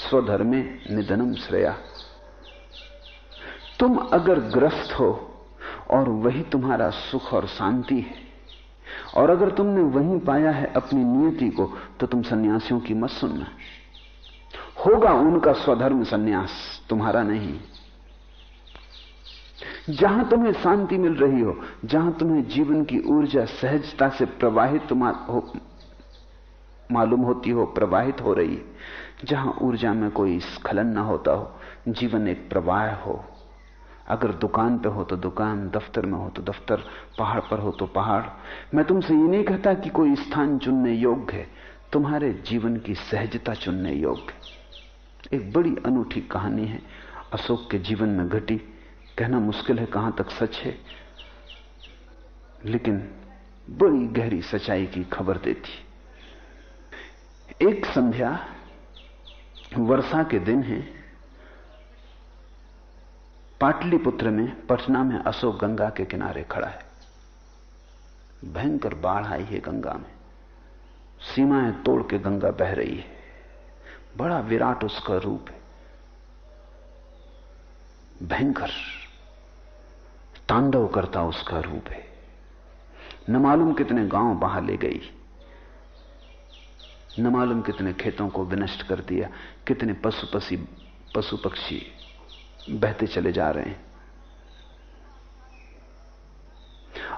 स्वधर्मे निधनम श्रेया। तुम अगर ग्रस्त हो और वही तुम्हारा सुख और शांति है, और अगर तुमने वहीं पाया है अपनी नियति को, तो तुम सन्यासियों की मत सुनना। होगा उनका स्वधर्म सन्यास, तुम्हारा नहीं। जहां तुम्हें शांति मिल रही हो, जहां तुम्हें जीवन की ऊर्जा सहजता से प्रवाहित मालूम होती हो, प्रवाहित हो रही है, जहां ऊर्जा में कोई स्खलन ना होता हो, जीवन एक प्रवाह हो। अगर दुकान पे हो तो दुकान, दफ्तर में हो तो दफ्तर, पहाड़ पर हो तो पहाड़। मैं तुमसे ये नहीं कहता कि कोई स्थान चुनने योग्य है, तुम्हारे जीवन की सहजता चुनने योग्य है। एक बड़ी अनूठी कहानी है अशोक के जीवन में घटी। कहना मुश्किल है कहां तक सच है, लेकिन बड़ी गहरी सच्चाई की खबर देती। एक संध्या, वर्षा के दिन है, पाटलिपुत्र में, पटना में अशोक गंगा के किनारे खड़ा है। भयंकर बाढ़ आई है गंगा में, सीमाएं तोड़ के गंगा बह रही है। बड़ा विराट उसका रूप है, भयंकर तांडव करता उसका रूप है। न मालूम कितने गांव बहा ले गई, न मालूम कितने खेतों को विनष्ट कर दिया, कितने पशु पक्षी बहते चले जा रहे हैं।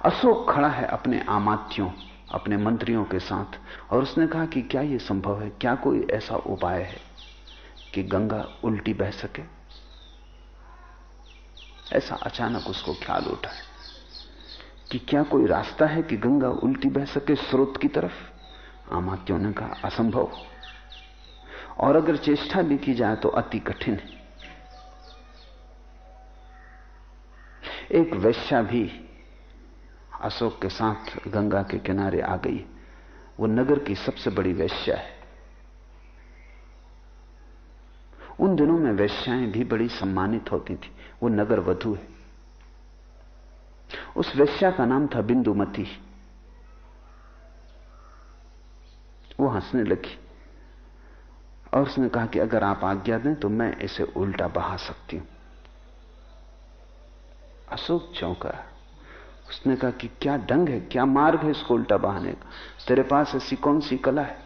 अशोक खड़ा है अपने आमात्यों, अपने मंत्रियों के साथ, और उसने कहा कि क्या यह संभव है, क्या कोई ऐसा उपाय है कि गंगा उल्टी बह सके। ऐसा अचानक उसको ख्याल उठा है कि क्या कोई रास्ता है कि गंगा उल्टी बह सके स्रोत की तरफ। आमात्यों ने कहा असंभव, और अगर चेष्टा भी की जाए तो अति कठिन है। एक वेश्या भी अशोक के साथ गंगा के किनारे आ गई। वो नगर की सबसे बड़ी वेश्या है। उन दिनों में वेश्याएं भी बड़ी सम्मानित होती थी। वो नगर वधू है। उस वेश्या का नाम था बिंदुमती। वो हंसने लगी और उसने कहा कि अगर आप आज्ञा दें तो मैं इसे उल्टा बहा सकती हूं। अशोक चौंका। उसने कहा कि क्या ढंग है, क्या मार्ग है इसको उल्टा बहाने का, तेरे पास ऐसी कौन सी कला है।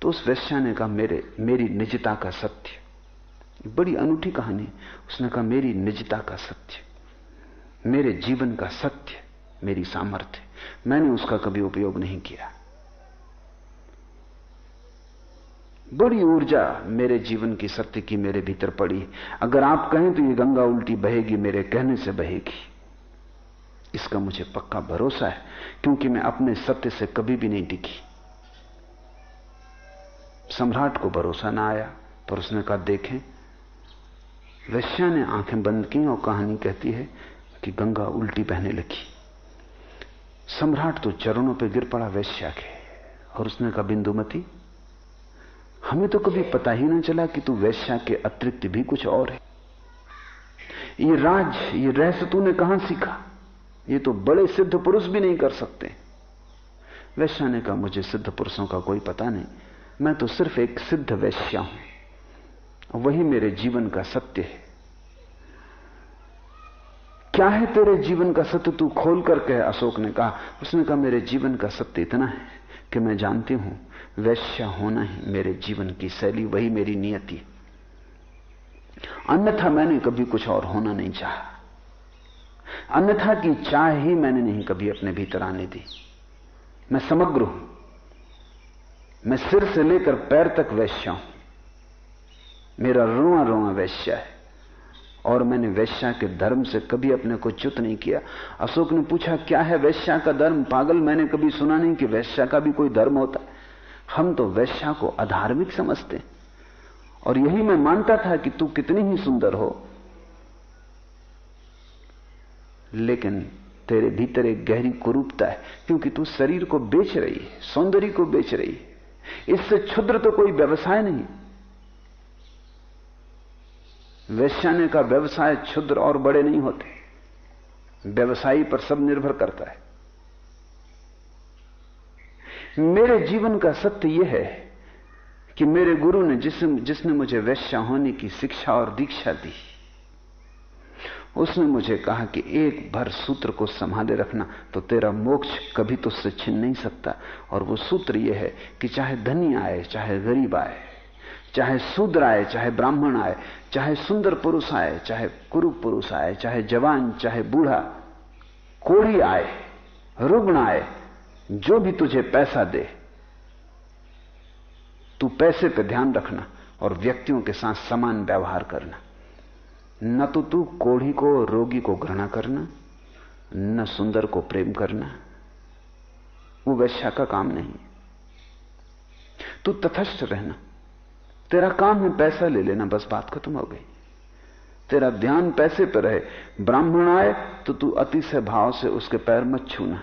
तो उस वेश्या ने कहा मेरी निजता का सत्य। बड़ी अनूठी कहानी। उसने कहा मेरी निजता का सत्य, मेरे जीवन का सत्य, मेरी सामर्थ्य, मैंने उसका कभी उपयोग नहीं किया। बड़ी ऊर्जा मेरे जीवन की सत्य की मेरे भीतर पड़ी। अगर आप कहें तो ये गंगा उल्टी बहेगी, मेरे कहने से बहेगी, इसका मुझे पक्का भरोसा है, क्योंकि मैं अपने सत्य से कभी भी नहीं टिकी। सम्राट को भरोसा ना आया, पर उसने कहा देखें। वेश्या ने आंखें बंद की और कहानी कहती है कि गंगा उल्टी बहने लगी। सम्राट तो चरणों पे गिर पड़ा वेश्या के, और उसने कहा बिंदुमती, हमें तो कभी पता ही ना चला कि तू वेश्या के अतिरिक्त भी कुछ और है। ये राज, ये रहस्य तूने कहां सीखा? ये तो बड़े सिद्ध पुरुष भी नहीं कर सकते। वेश्या ने कहा मुझे सिद्ध पुरुषों का कोई पता नहीं, मैं तो सिर्फ एक सिद्ध वेश्या हूं, वही मेरे जीवन का सत्य है। क्या है तेरे जीवन का सत्य, तू खोल कर कह। अशोक ने कहा। उसने कहा मेरे जीवन का सत्य इतना है कि मैं जानती हूं वेश्या होना ही मेरे जीवन की शैली, वही मेरी नियति। अन्यथा मैंने कभी कुछ और होना नहीं चाहा, अन्यथा की चाह ही मैंने नहीं कभी अपने भीतर आने दी। मैं समग्र हूं, मैं सिर से लेकर पैर तक वेश्या हूं, मेरा रोआ रोआ वेश्या है, और मैंने वेश्या के धर्म से कभी अपने को च्युत नहीं किया। अशोक ने पूछा क्या है वेश्या का धर्म? पागल, मैंने कभी सुना नहीं कि वेश्या का भी कोई धर्म होता है। हम तो वेश्या को अधार्मिक समझते, और यही मैं मानता था कि तू कितनी ही सुंदर हो, लेकिन तेरे भीतर एक गहरी कुरूपता है, क्योंकि तू शरीर को बेच रही है, सौंदर्य को बेच रही है। इससे क्षुद्र तो कोई व्यवसाय नहीं। वेश्याने का व्यवसाय क्षुद्र और बड़े नहीं होते, व्यवसायी पर सब निर्भर करता है। मेरे जीवन का सत्य यह है कि मेरे गुरु ने जिसने मुझे वैश्या होने की शिक्षा और दीक्षा दी, उसने मुझे कहा कि एक भर सूत्र को संभाले रखना तो तेरा मोक्ष कभी तुझसे छिन नहीं सकता। और वो सूत्र ये है कि चाहे धनी आए, चाहे गरीब आए, चाहे शूद्र आए, चाहे ब्राह्मण आए, चाहे सुंदर पुरुष आए, चाहे कुरूप पुरुष आए, चाहे जवान, चाहे बूढ़ा, कोढ़ी आए, रुग्ण आए, जो भी तुझे पैसा दे, तू पैसे पे ध्यान रखना और व्यक्तियों के साथ समान व्यवहार करना। न तो तू कोढ़ी को, रोगी को घृणा करना, न सुंदर को प्रेम करना, वो वैश्या का काम नहीं। तू तटस्थ रहना, तेरा काम है पैसा ले लेना, बस बात खत्म हो गई। तेरा ध्यान पैसे पर रहे। ब्राह्मण आए तो तू अतिशय भाव से उसके पैर मत छूना,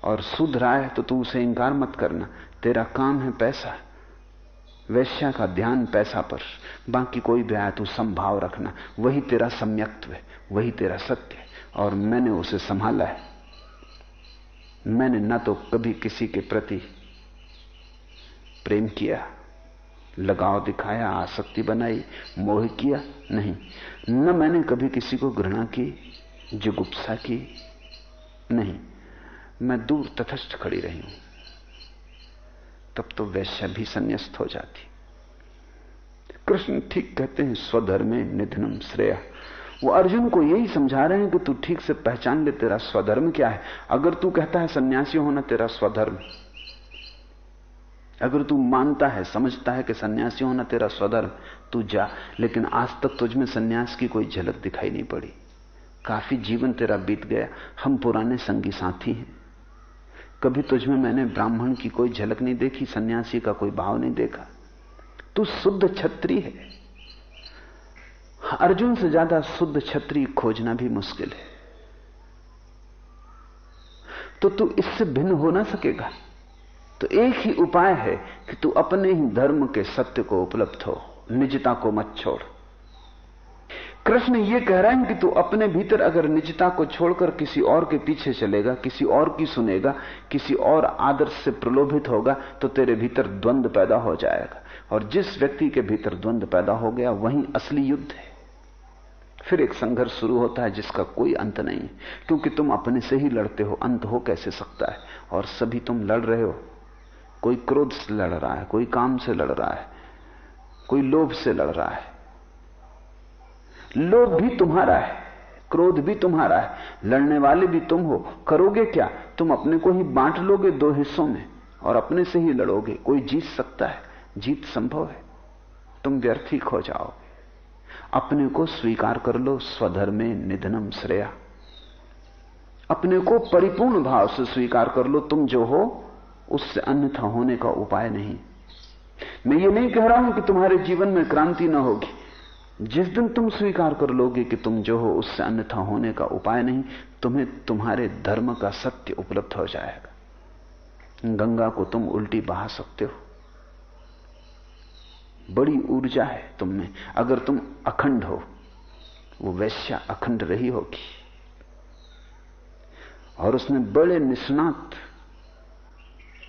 और शूद्र आए तो तू उसे इंकार मत करना। तेरा काम है पैसा। वैश्या का ध्यान पैसा पर, बाकी कोई भी आए तो समभाव रखना, वही तेरा सम्यक्त्व है, वही तेरा सत्य है। और मैंने उसे संभाला है। मैंने न तो कभी किसी के प्रति प्रेम किया, लगाव दिखाया, आसक्ति बनाई, मोह किया, नहीं। न मैंने कभी किसी को घृणा की, जुगुप्सा की, नहीं। मैं दूर तटस्थ खड़ी रही हूं। तब तो वैश्या भी संन्यास्त हो जाती। कृष्ण ठीक कहते हैं, स्वधर्मे निधनम श्रेय। वो अर्जुन को यही समझा रहे हैं कि तू ठीक से पहचान ले तेरा स्वधर्म क्या है। अगर तू कहता है सन्यासी होना तेरा स्वधर्म, अगर तू मानता है, समझता है कि सन्यासी होना तेरा स्वधर्म, तू जा। लेकिन आज तक तुझमें सन्यास की कोई झलक दिखाई नहीं पड़ी। काफी जीवन तेरा बीत गया, हम पुराने संगी साथी हैं। कभी तुझमें मैंने ब्राह्मण की कोई झलक नहीं देखी, सन्यासी का कोई भाव नहीं देखा। तू शुद्ध क्षत्रिय है। अर्जुन से ज्यादा शुद्ध क्षत्रिय खोजना भी मुश्किल है। तो तू इससे भिन्न हो ना सकेगा। तो एक ही उपाय है कि तू अपने ही धर्म के सत्य को उपलब्ध हो, निजता को मत छोड़। कृष्ण ये कह रहे हैं कि तू अपने भीतर अगर निजता को छोड़कर किसी और के पीछे चलेगा, किसी और की सुनेगा, किसी और आदर्श से प्रलोभित होगा, तो तेरे भीतर द्वंद्व पैदा हो जाएगा। और जिस व्यक्ति के भीतर द्वंद्व पैदा हो गया, वहीं असली युद्ध है। फिर एक संघर्ष शुरू होता है जिसका कोई अंत नहीं है, क्योंकि तुम अपने से ही लड़ते हो, अंत हो कैसे सकता है। और सभी तुम लड़ रहे हो। कोई क्रोध से लड़ रहा है, कोई काम से लड़ रहा है, कोई लोभ से लड़ रहा है। लोभ भी तुम्हारा है, क्रोध भी तुम्हारा है, लड़ने वाले भी तुम हो। करोगे क्या? तुम अपने को ही बांट लोगे दो हिस्सों में और अपने से ही लड़ोगे। कोई जीत सकता है? जीत संभव है, तुम व्यर्थ ही खो जाओगे। अपने को स्वीकार कर लो, स्वधर्मे निधनम श्रेया। अपने को परिपूर्ण भाव से स्वीकार कर लो। तुम जो हो उससे अन्यथा होने का उपाय नहीं। मैं ये नहीं कह रहा हूं कि तुम्हारे जीवन में क्रांति न होगी। जिस दिन तुम स्वीकार कर लोगे कि तुम जो हो उससे अन्यथा होने का उपाय नहीं, तुम्हें तुम्हारे धर्म का सत्य उपलब्ध हो जाएगा। गंगा को तुम उल्टी बहा सकते हो। बड़ी ऊर्जा है तुम में, अगर तुम अखंड हो। वो वैश्या अखंड रही होगी, और उसने बड़े निष्णात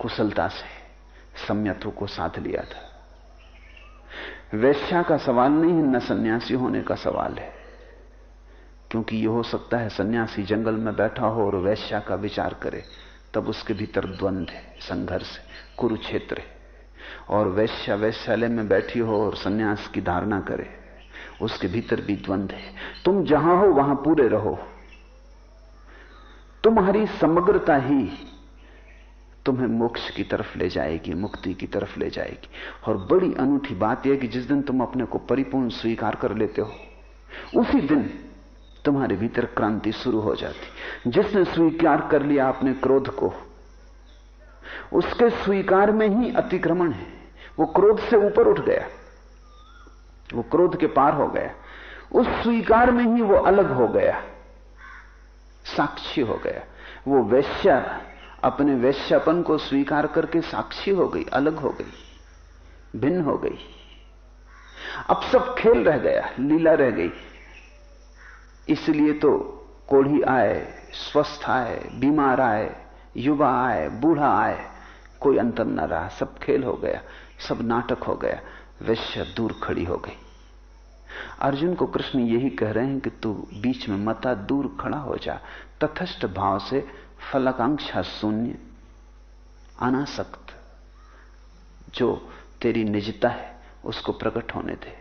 कुशलता से सम्यत्व को साध लिया था। वैश्या का सवाल नहीं है, न सन्यासी होने का सवाल है। क्योंकि यह हो सकता है सन्यासी जंगल में बैठा हो और वैश्या का विचार करे, तब उसके भीतर द्वंद्व है, संघर्ष है, कुरुक्षेत्र है। और वैश्या वैश्यालय में बैठी हो और सन्यास की धारणा करे, उसके भीतर भी द्वंद्व है। तुम जहां हो वहां पूरे रहो। तुम्हारी समग्रता ही तुम्हें मोक्ष की तरफ ले जाएगी, मुक्ति की तरफ ले जाएगी। और बड़ी अनूठी बात यह कि जिस दिन तुम अपने को परिपूर्ण स्वीकार कर लेते हो, उसी दिन तुम्हारे भीतर क्रांति शुरू हो जाती। जिसने स्वीकार कर लिया अपने क्रोध को, उसके स्वीकार में ही अतिक्रमण है। वो क्रोध से ऊपर उठ गया, वो क्रोध के पार हो गया। उस स्वीकार में ही वो अलग हो गया, साक्षी हो गया। वो वैश्या अपने वैश्यापन को स्वीकार करके साक्षी हो गई, अलग हो गई, भिन्न हो गई। अब सब खेल रह गया, लीला रह गई। इसलिए तो कोढ़ी आए, स्वस्थ आए, बीमार आए, युवा आए, बूढ़ा आए, कोई अंतर न रहा, सब खेल हो गया। सब नाटक हो गया। वेश्या दूर खड़ी हो गई। अर्जुन को कृष्ण यही कह रहे हैं कि तू बीच में मत आ, दूर खड़ा हो जा, तटस्थ भाव से, फलकांक्षा शून्य, अनासक्त, जो तेरी निजता है उसको प्रकट होने दे।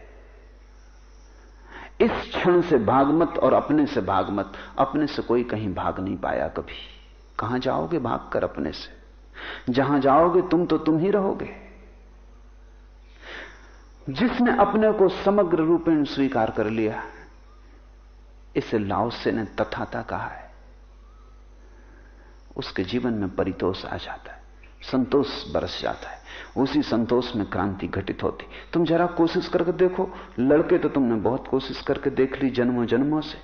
इस क्षण से भाग मत और अपने से भाग मत। अपने से कोई कहीं भाग नहीं पाया कभी। कहां जाओगे भाग कर अपने से? जहां जाओगे तुम तो तुम ही रहोगे। जिसने अपने को समग्र रूपेण स्वीकार कर लिया, इसे लाओसे ने तथाता कहा है, उसके जीवन में परितोष आ जाता है, संतोष बरस जाता है। उसी संतोष में क्रांति घटित होती। तुम जरा कोशिश करके देखो। लड़के तो तुमने बहुत कोशिश करके देख ली जन्मों जन्मों से।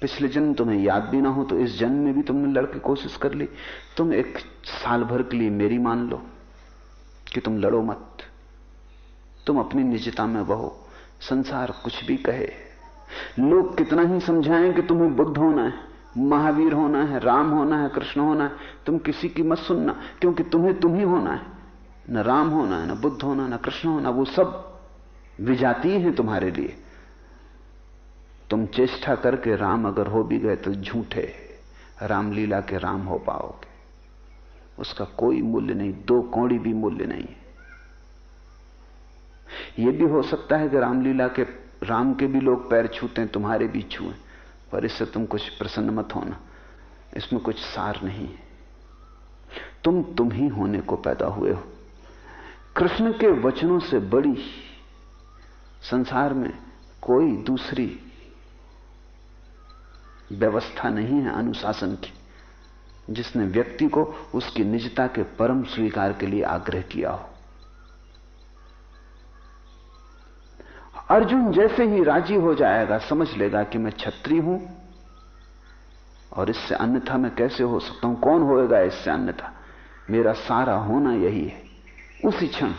पिछले जन्म तुम्हें याद भी ना हो तो इस जन्म में भी तुमने लड़के कोशिश कर ली। तुम एक साल भर के लिए मेरी मान लो कि तुम लड़ो मत, तुम अपनी निजता में बहो। संसार कुछ भी कहे, लोग कितना ही समझाएं कि तुम्हें बुद्ध होना है, महावीर होना है, राम होना है, कृष्ण होना है, तुम किसी की मत सुनना, क्योंकि तुम्हें तुम ही होना है। न राम होना है, न बुद्ध होना, न कृष्ण होना, वो सब विजातीय हैं तुम्हारे लिए। तुम चेष्टा करके राम अगर हो भी गए तो झूठे रामलीला के राम हो पाओगे। उसका कोई मूल्य नहीं, 2 कौड़ी भी मूल्य नहीं है। यह भी हो सकता है कि रामलीला के राम के भी लोग पैर छूते हैं, तुम्हारे भी छुएं, पर इससे तुम कुछ प्रसन्न मत होना। इसमें कुछ सार नहीं है। तुम ही होने को पैदा हुए हो। कृष्ण के वचनों से बड़ी संसार में कोई दूसरी व्यवस्था नहीं है अनुशासन की, जिसने व्यक्ति को उसकी निजता के परम स्वीकार के लिए आग्रह किया हो। अर्जुन जैसे ही राजी हो जाएगा, समझ लेगा कि मैं क्षत्रिय हूं और इससे अन्यथा मैं कैसे हो सकता हूं, कौन होएगा इससे अन्यथा, मेरा सारा होना यही है। उसी क्षण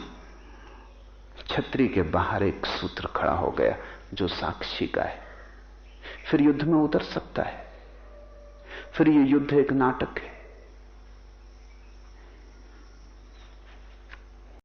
छतरी के बाहर एक सूत्र खड़ा हो गया जो साक्षी का है। फिर युद्ध में उतर सकता है। फिर यह युद्ध एक नाटक है।